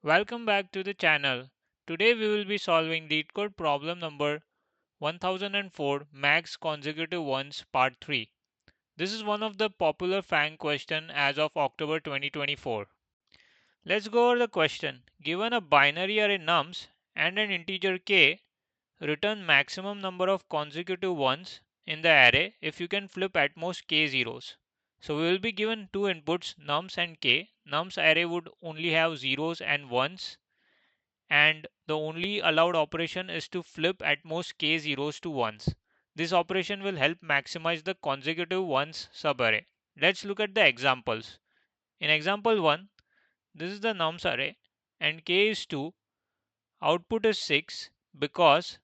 Welcome back to the channel. Today we will be solving LeetCode problem number 1004 max consecutive ones part 3. This is one of the popular FANG question as of October 2024. Let's go over the question. Given a binary array nums and an integer k, return maximum number of consecutive ones in the array if you can flip at most k zeros. So we will be given two inputs nums and k. Nums array would only have zeros and ones, and the only allowed operation is to flip at most k zeros to ones. This operation will help maximize the consecutive ones subarray. Let's look at the examples. In example 1, this is the nums array and k is 2, output is 6 because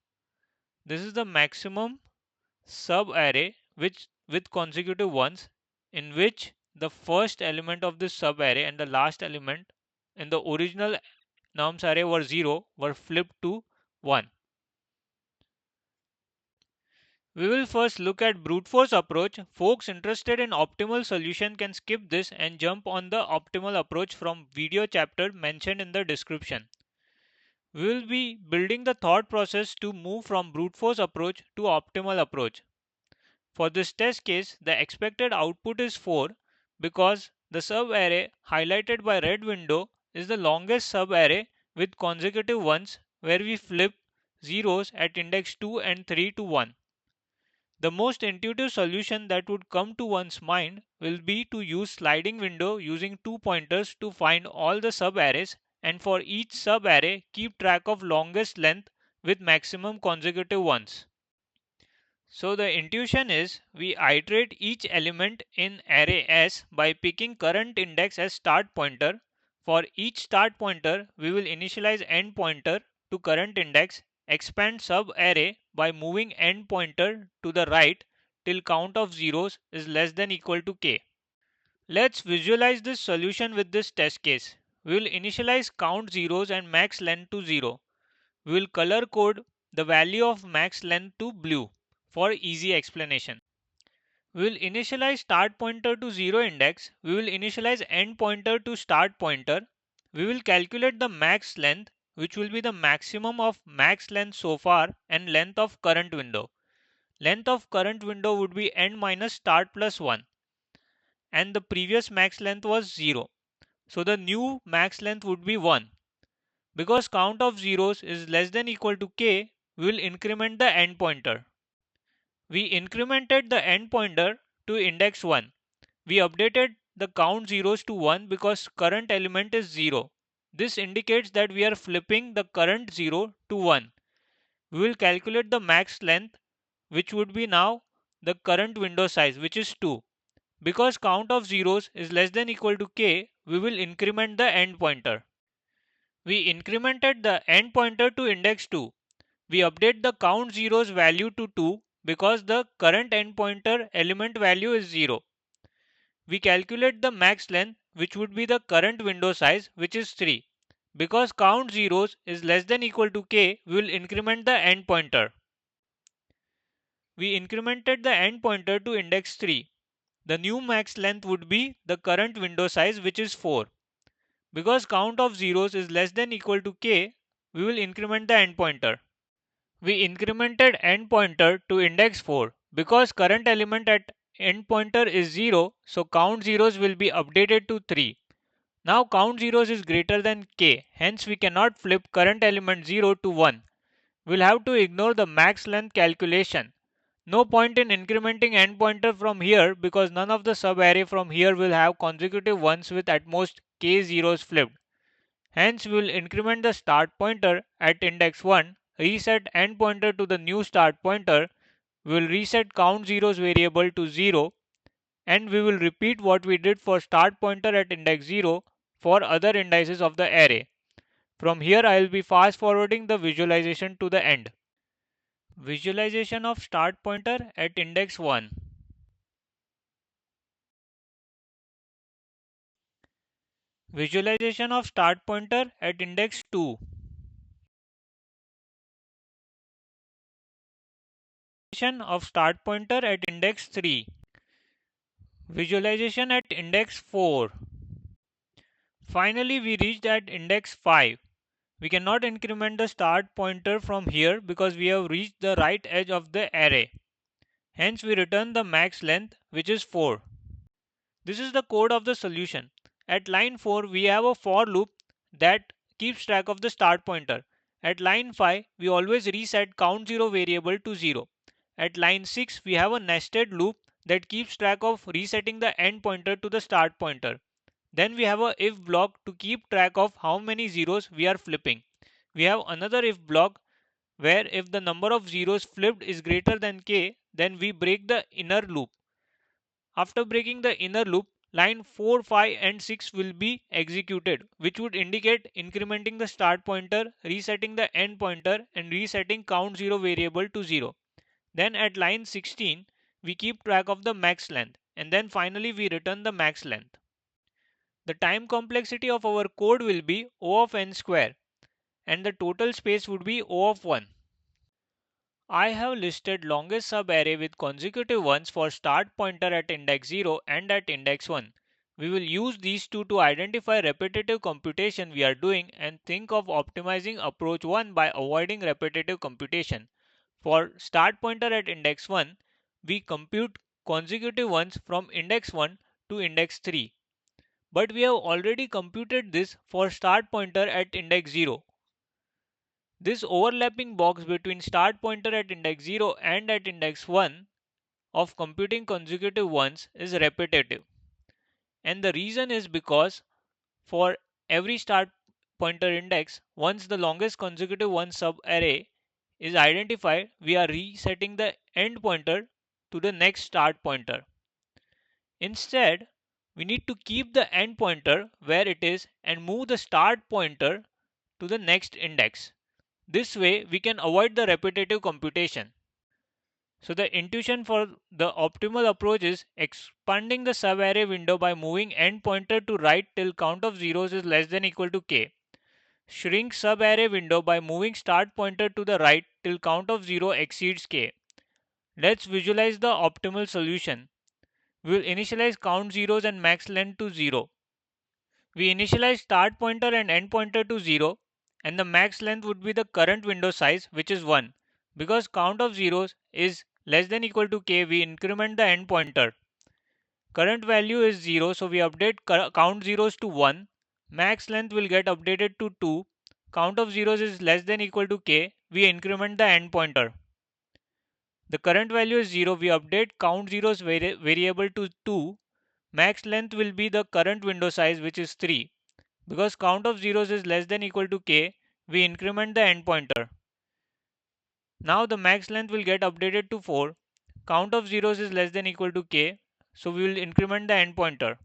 this is the maximum subarray which with consecutive ones in which the first element of this subarray and the last element in the original nums array were 0 were flipped to 1. We will first look at brute force approach. Folks interested in optimal solution can skip this and jump on the optimal approach from video chapter mentioned in the description. We will be building the thought process to move from brute force approach to optimal approach. For this test case, the expected output is 4 because the subarray highlighted by red window is the longest subarray with consecutive ones where we flip zeros at index 2 and 3 to 1. The most intuitive solution that would come to one's mind will be to use sliding window using two pointers to find all the subarrays, and for each subarray keep track of longest length with maximum consecutive ones. So the intuition is we iterate each element in array S by picking current index as start pointer. For each start pointer, we will initialize end pointer to current index, expand subarray by moving end pointer to the right till count of zeros is less than equal to k. Let's visualize this solution with this test case. We will initialize count zeros and max length to 0. We will color code the value of max length to blue for easy explanation. We will initialize start pointer to 0 index. We will initialize end pointer to start pointer. We will calculate the max length, which will be the maximum of max length so far and length of current window. Length of current window would be end minus start plus 1, and the previous max length was 0. So the new max length would be 1. Because count of zeros is less than equal to k, we will increment the end pointer. We incremented the end pointer to index 1. We updated the count zeros to 1 because current element is 0. This indicates that we are flipping the current 0 to 1. We will calculate the max length, which would be now the current window size, which is 2. Because count of zeros is less than equal to k, we will increment the end pointer. We incremented the end pointer to index 2. We update the count zeros value to 2 because the current end pointer element value is 0. We calculate the max length, which would be the current window size, which is 3. Because count zeros is less than equal to k, we will increment the end pointer. We incremented the end pointer to index 3. The new max length would be the current window size, which is 4. Because count of zeros is less than equal to k, we will increment the end pointer. We incremented end pointer to index 4. Because current element at end pointer is 0, so count zeros will be updated to 3. Now count zeros is greater than k, hence we cannot flip current element 0 to 1. We'll have to ignore the max length calculation. No point in incrementing end pointer from here because none of the subarray from here will have consecutive ones with at most k zeros flipped. Hence we will increment the start pointer at index 1, reset end pointer to the new start pointer, we will reset count zeros variable to 0, and we will repeat what we did for start pointer at index 0 for other indices of the array. From here I will be fast forwarding the visualization to the end. Visualization of start pointer at index 1. Visualization of start pointer at index 2. Visualization of start pointer at index 3. Visualization at index 4. Finally, we reached at index 5. We cannot increment the start pointer from here because we have reached the right edge of the array. Hence, we return the max length, which is 4. This is the code of the solution. At line 4, we have a for loop that keeps track of the start pointer. At line 5, we always reset CountZero variable to 0. At line 6, we have a nested loop that keeps track of resetting the end pointer to the start pointer. Then we have a if block to keep track of how many zeros we are flipping. We have another if block where if the number of zeros flipped is greater than k, then we break the inner loop. After breaking the inner loop, line 4, 5 and 6 will be executed, which would indicate incrementing the start pointer, resetting the end pointer and resetting CountZero variable to 0. Then at line 16, we keep track of the max length and then finally we return the max length. The time complexity of our code will be O of n square and the total space would be O of 1. I have listed longest subarray with consecutive ones for start pointer at index 0 and at index 1. We will use these two to identify repetitive computation we are doing and think of optimizing approach 1 by avoiding repetitive computation. For start pointer at index 1, we compute consecutive ones from index 1 to index 3. But we have already computed this for start pointer at index 0. This overlapping box between start pointer at index 0 and at index 1 of computing consecutive ones is repetitive. And the reason is because for every start pointer index, once the longest consecutive one subarray is identified, we are resetting the end pointer to the next start pointer. Instead, we need to keep the end pointer where it is and move the start pointer to the next index. This way, we can avoid the repetitive computation. So the intuition for the optimal approach is expanding the subarray window by moving end pointer to right till count of zeros is less than equal to k. Shrink subarray window by moving start pointer to the right till count of 0 exceeds k. Let's visualize the optimal solution. We will initialize count zeros and max length to 0. We initialize start pointer and end pointer to 0 and the max length would be the current window size, which is 1. Because count of zeros is less than equal to k, we increment the end pointer. Current value is 0, so we update count zeros to 1. Max length will get updated to 2. Count of zeros is less than equal to k, we increment the end pointer. The current value is 0, we update count zeros variable to 2. Max length will be the current window size, which is 3. Because count of zeros is less than equal to k, we increment the end pointer. Now the max length will get updated to 4. Count of zeros is less than equal to k, so we will increment the end pointer.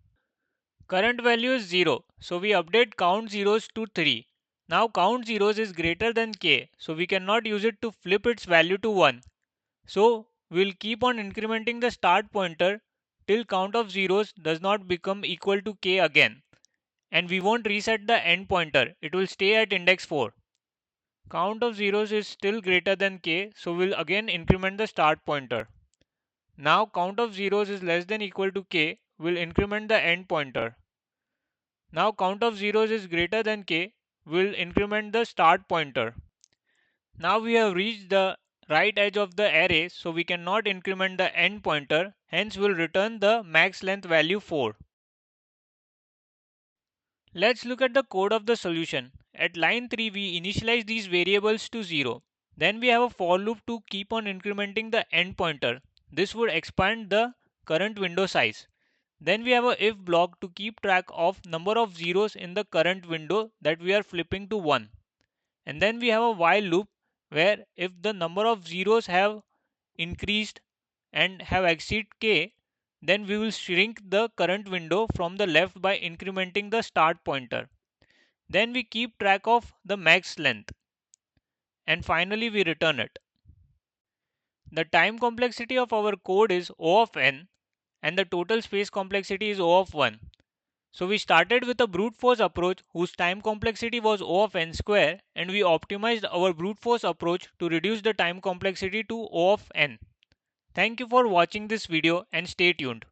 Current value is 0, so we update count zeros to 3. Now count zeros is greater than k, so we cannot use it to flip its value to 1. So we will keep on incrementing the start pointer till count of zeros does not become equal to k again. And we won't reset the end pointer, it will stay at index 4. Count of zeros is still greater than k, so we'll again increment the start pointer. Now count of zeros is less than equal to k, we'll increment the end pointer. Now count of zeros is greater than k, we'll increment the start pointer. Now we have reached the right edge of the array, so we cannot increment the end pointer, hence we'll return the max length value 4. Let's look at the code of the solution. At line 3, we initialize these variables to 0. Then we have a for loop to keep on incrementing the end pointer. This would expand the current window size. Then we have a if block to keep track of number of zeros in the current window that we are flipping to 1. And then we have a while loop where if the number of zeros have increased and have exceed k, then we will shrink the current window from the left by incrementing the start pointer. Then we keep track of the max length. And finally we return it. The time complexity of our code is O of n and the total space complexity is O of 1. So we started with a brute force approach whose time complexity was O of n square and we optimized our brute force approach to reduce the time complexity to O of n. Thank you for watching this video and stay tuned.